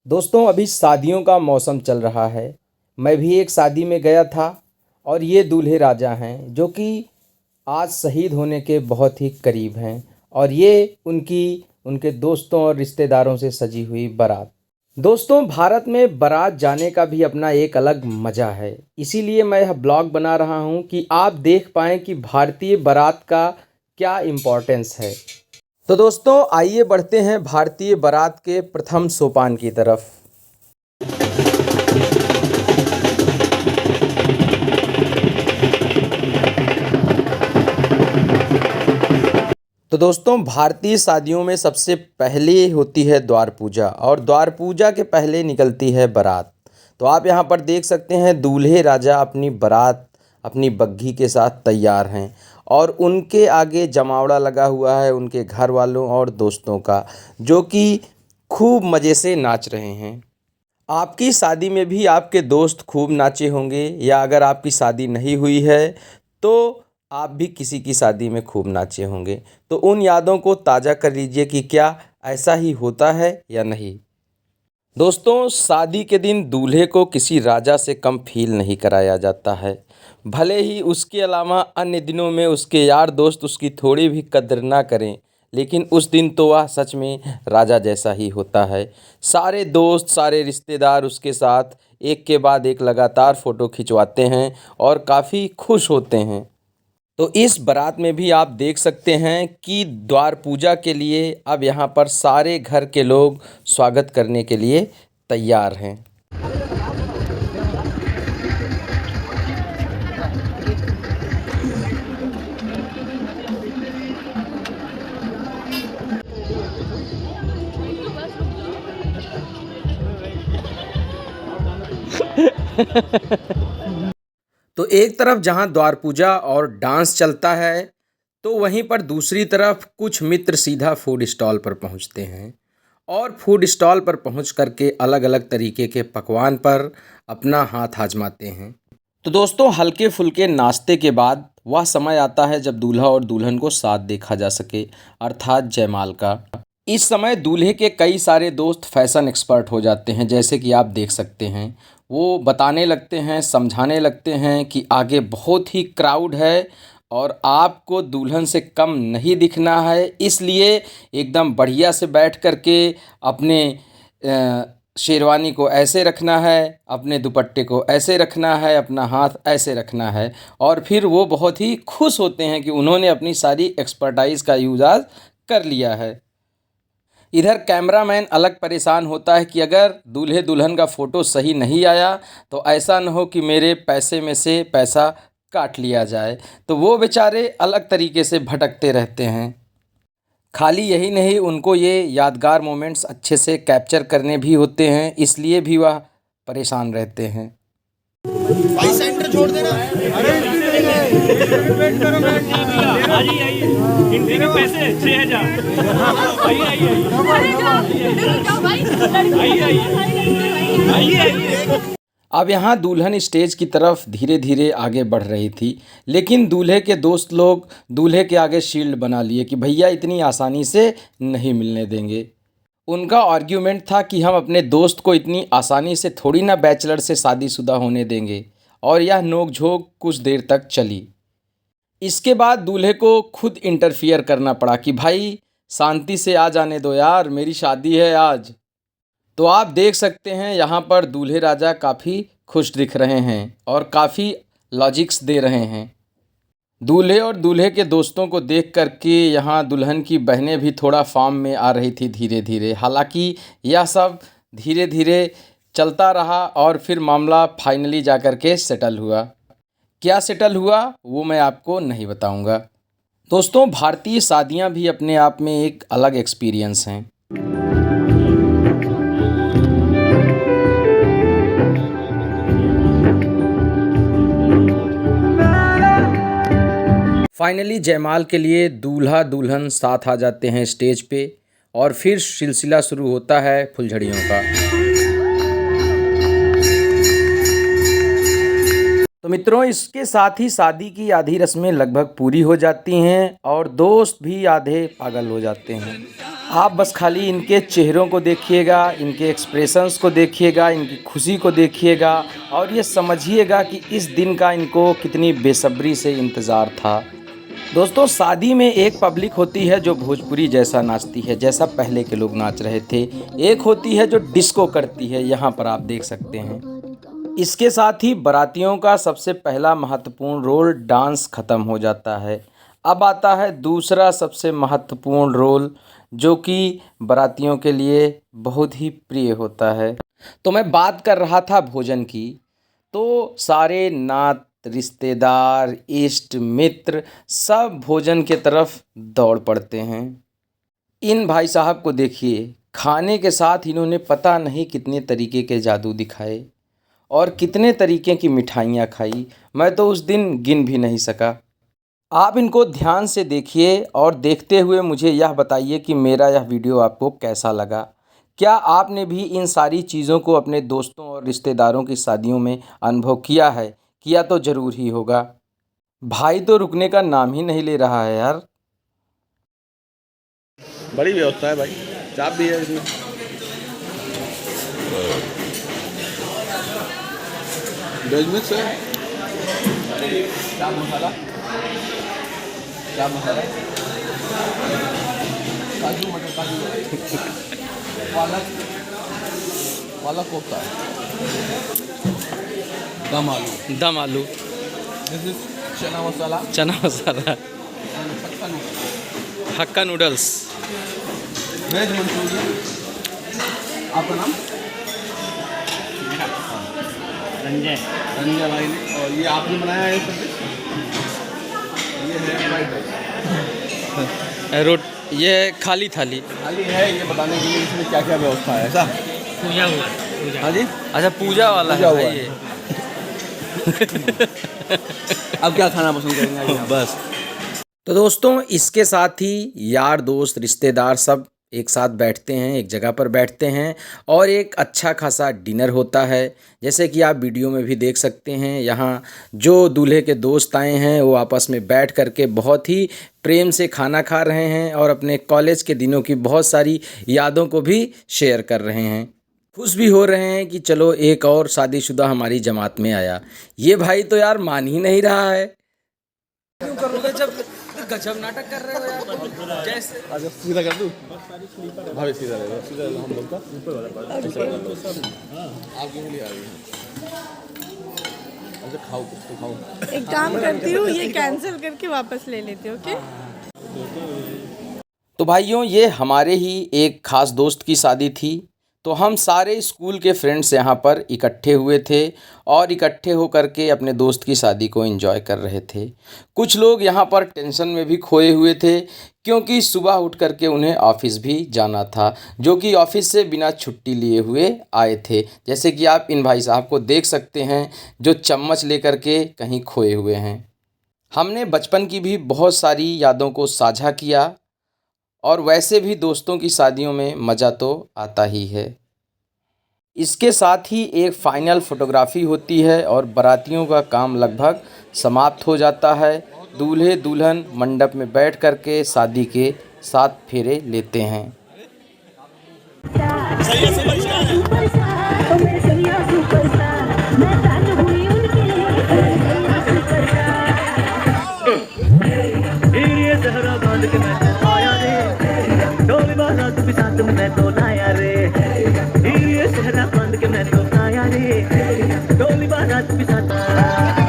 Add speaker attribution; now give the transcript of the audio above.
Speaker 1: दोस्तों अभी शादियों का मौसम चल रहा है। मैं भी एक शादी में गया था और ये दूल्हे राजा हैं जो कि आज शहीद होने के बहुत ही करीब हैं। और ये उनकी उनके दोस्तों और रिश्तेदारों से सजी हुई बारात। दोस्तों भारत में बारात जाने का भी अपना एक अलग मज़ा है। इसीलिए मैं यह ब्लॉग बना रहा हूँ कि आप देख पाएँ कि भारतीय बारात का क्या इम्पोर्टेंस है। तो दोस्तों आइए बढ़ते हैं भारतीय बारात के प्रथम सोपान की तरफ। तो दोस्तों भारतीय शादियों में सबसे पहले होती है द्वार पूजा और द्वार पूजा के पहले निकलती है बारात। तो आप यहाँ पर देख सकते हैं दूल्हे राजा अपनी बारात अपनी बग्घी के साथ तैयार हैं और उनके आगे जमावड़ा लगा हुआ है उनके घर वालों और दोस्तों का, जो कि खूब मज़े से नाच रहे हैं। आपकी शादी में भी आपके दोस्त खूब नाचे होंगे, या अगर आपकी शादी नहीं हुई है तो आप भी किसी की शादी में खूब नाचे होंगे। तो उन यादों को ताज़ा कर लीजिए कि क्या ऐसा ही होता है या नहीं। दोस्तों शादी के दिन दूल्हे को किसी राजा से कम फील नहीं कराया जाता है। भले ही उसके अलावा अन्य दिनों में उसके यार दोस्त उसकी थोड़ी भी कद्र ना करें, लेकिन उस दिन तो वह सच में राजा जैसा ही होता है। सारे दोस्त सारे रिश्तेदार उसके साथ एक के बाद एक लगातार फ़ोटो खिंचवाते हैं और काफ़ी खुश होते हैं। तो इस बारात में भी आप देख सकते हैं कि द्वार पूजा के लिए अब यहाँ पर सारे घर के लोग स्वागत करने के लिए तैयार हैं। तो एक तरफ जहां द्वार पूजा और डांस चलता है, तो वहीं पर दूसरी तरफ कुछ मित्र सीधा फूड स्टॉल पर पहुंचते हैं और फूड स्टॉल पर पहुंच करके अलग अलग तरीके के पकवान पर अपना हाथ आजमाते हैं। तो दोस्तों हल्के फुल्के नाश्ते के बाद वह समय आता है जब दूल्हा और दुल्हन को साथ देखा जा सके, अर्थात जयमाल का। इस समय दूल्हे के कई सारे दोस्त फैशन एक्सपर्ट हो जाते हैं, जैसे कि आप देख सकते हैं। वो बताने लगते हैं समझाने लगते हैं कि आगे बहुत ही क्राउड है और आपको दुल्हन से कम नहीं दिखना है, इसलिए एकदम बढ़िया से बैठ कर के अपने शेरवानी को ऐसे रखना है, अपने दुपट्टे को ऐसे रखना है, अपना हाथ ऐसे रखना है। और फिर वो बहुत ही खुश होते हैं कि उन्होंने अपनी सारी एक्सपर्टाइज़ का यूज़ आज कर लिया है। इधर कैमरामैन अलग परेशान होता है कि अगर दूल्हे दुल्हन का फ़ोटो सही नहीं आया तो ऐसा न हो कि मेरे पैसे में से पैसा काट लिया जाए। तो वो बेचारे अलग तरीके से भटकते रहते हैं। खाली यही नहीं, उनको ये यादगार मोमेंट्स अच्छे से कैप्चर करने भी होते हैं, इसलिए भी वह परेशान रहते हैं।
Speaker 2: भाई सेंटर छोड़ देना। अरे वेट करो आइए आइए एंट्री के पैसे 6000 आइए आइए आइए आइए।
Speaker 1: अब यहाँ दुल्हन स्टेज की तरफ धीरे धीरे आगे बढ़ रही थी, लेकिन दूल्हे के दोस्त लोग दूल्हे के आगे शील्ड बना लिए कि भैया इतनी आसानी से नहीं मिलने देंगे। उनका आर्ग्यूमेंट था कि हम अपने दोस्त को इतनी आसानी से थोड़ी ना बैचलर से शादीशुदा होने देंगे, और यह नोक-झोंक कुछ देर तक चली। इसके बाद दूल्हे को खुद इंटरफियर करना पड़ा कि भाई शांति से आ जाने दो यार, मेरी शादी है आज। तो आप देख सकते हैं यहाँ पर दूल्हे राजा काफ़ी खुश दिख रहे हैं और काफ़ी लॉजिक्स दे रहे हैं। दूल्हे और दूल्हे के दोस्तों को देख कर के यहाँ दुल्हन की बहनें भी थोड़ा फॉर्म में आ रही थी धीरे धीरे। हालांकि यह सब धीरे धीरे चलता रहा और फिर मामला फाइनली जा कर के सेटल हुआ। क्या सेटल हुआ वो मैं आपको नहीं बताऊंगा। दोस्तों भारतीय शादियाँ भी अपने आप में एक अलग एक्सपीरियंस हैं। फाइनली जयमाल के लिए दूल्हा दुल्हन साथ आ जाते हैं स्टेज पे और फिर सिलसिला शुरू होता है फुलझड़ियों का। तो मित्रों इसके साथ ही शादी की आधी रस्में लगभग पूरी हो जाती हैं और दोस्त भी आधे पागल हो जाते हैं। आप बस खाली इनके चेहरों को देखिएगा, इनके एक्सप्रेशंस को देखिएगा, इनकी खुशी को देखिएगा और ये समझिएगा कि इस दिन का इनको कितनी बेसब्री से इंतज़ार था। दोस्तों, शादी में एक पब्लिक होती है जो भोजपुरी जैसा नाचती है, जैसा पहले के लोग नाच रहे थे। एक होती है जो डिस्को करती है, यहाँ पर आप देख सकते हैं। इसके साथ ही बारातियों का सबसे पहला महत्वपूर्ण रोल डांस ख़त्म हो जाता है। अब आता है दूसरा सबसे महत्वपूर्ण रोल, जो कि बारातियों के लिए बहुत ही प्रिय होता है। तो मैं बात कर रहा था भोजन की, तो सारे नात रिश्तेदार इष्ट मित्र सब भोजन के तरफ दौड़ पड़ते हैं। इन भाई साहब को देखिए, खाने के साथ इन्होंने पता नहीं कितने तरीके के जादू दिखाए और कितने तरीके की मिठाइयाँ खाई, मैं तो उस दिन गिन भी नहीं सका। आप इनको ध्यान से देखिए और देखते हुए मुझे यह बताइए कि मेरा यह वीडियो आपको कैसा लगा। क्या आपने भी इन सारी चीज़ों को अपने दोस्तों और रिश्तेदारों की शादियों में अनुभव किया है? किया तो ज़रूर ही होगा। भाई तो रुकने का नाम ही नहीं ले रहा है यार।
Speaker 3: बड़ी व्यवस्था है भाई, चाप भी है इसमें। वेज मिक्स है, चाप मसाला, काजू मटर, काजू पालक, पालक कोफ्ता,
Speaker 1: दम आलू,
Speaker 3: दिस इज चना मसाला,
Speaker 1: चना मसाला, हक्का नूडल्स,
Speaker 3: वेज मंचूरियन। आपका नाम? रंजय भाई ने। और ये आपने बनाया है सब? ये है फ्राइड राइस।
Speaker 1: ये खाली थाली
Speaker 3: खाली है, ये बताने के लिए इसमें क्या क्या व्यवस्था है ऐसा?
Speaker 2: पूजा हुआ।
Speaker 3: हाँ जी,
Speaker 1: अच्छा पूजा वाला
Speaker 3: पूजा
Speaker 1: है
Speaker 3: हुआ
Speaker 1: भाई
Speaker 3: है।
Speaker 1: ये।
Speaker 3: अब क्या खाना पसंद करेंगे आज आप?
Speaker 1: बस। तो दोस्तों, इसके साथ ही यार दोस्त रिश्तेदार सब एक साथ बैठते हैं, एक जगह पर बैठते हैं और एक अच्छा खासा डिनर होता है। जैसे कि आप वीडियो में भी देख सकते हैं, यहाँ जो दूल्हे के दोस्त आए हैं वो आपस में बैठ करके बहुत ही प्रेम से खाना खा रहे हैं और अपने कॉलेज के दिनों की बहुत सारी यादों को भी शेयर कर रहे हैं। खुश भी हो रहे हैं कि चलो एक और शादीशुदा हमारी जमात में आया। ये भाई तो यार मान ही नहीं रहा है। क्यों करोगे जब गजब नाटक कर रहे हो यार? जैसे
Speaker 3: आज सीधा कर दूँ? भाभी सीधा रहेगा, सीधा हम लोग का ऊपर वाला पार्ट। आपकी उंगली आ रही है। अच्छा खाओ, कुछ तो खाओ।
Speaker 4: एक काम करती हूँ, ये कैंसिल करके वापस ले लेती हूँ, ओके?
Speaker 1: तो भाइयों, ये हमारे ही एक ख़ास दोस्त की शादी थी। तो हम सारे स्कूल के फ्रेंड्स यहाँ पर इकट्ठे हुए थे और इकट्ठे होकर के अपने दोस्त की शादी को एंजॉय कर रहे थे। कुछ लोग यहाँ पर टेंशन में भी खोए हुए थे, क्योंकि सुबह उठ करके उन्हें ऑफिस भी जाना था, जो कि ऑफिस से बिना छुट्टी लिए हुए आए थे। जैसे कि आप इन भाई साहब को देख सकते हैं, जो चम्मच लेकर के कहीं खोए हुए हैं। हमने बचपन की भी बहुत सारी यादों को साझा किया और वैसे भी दोस्तों की शादियों में मज़ा तो आता ही है। इसके साथ ही एक फाइनल फोटोग्राफी होती है और बारातियों का काम लगभग समाप्त हो जाता है। दूल्हे दुल्हन मंडप में बैठ कर के शादी के 7 फेरे लेते हैं।
Speaker 2: डोली बारात के साथ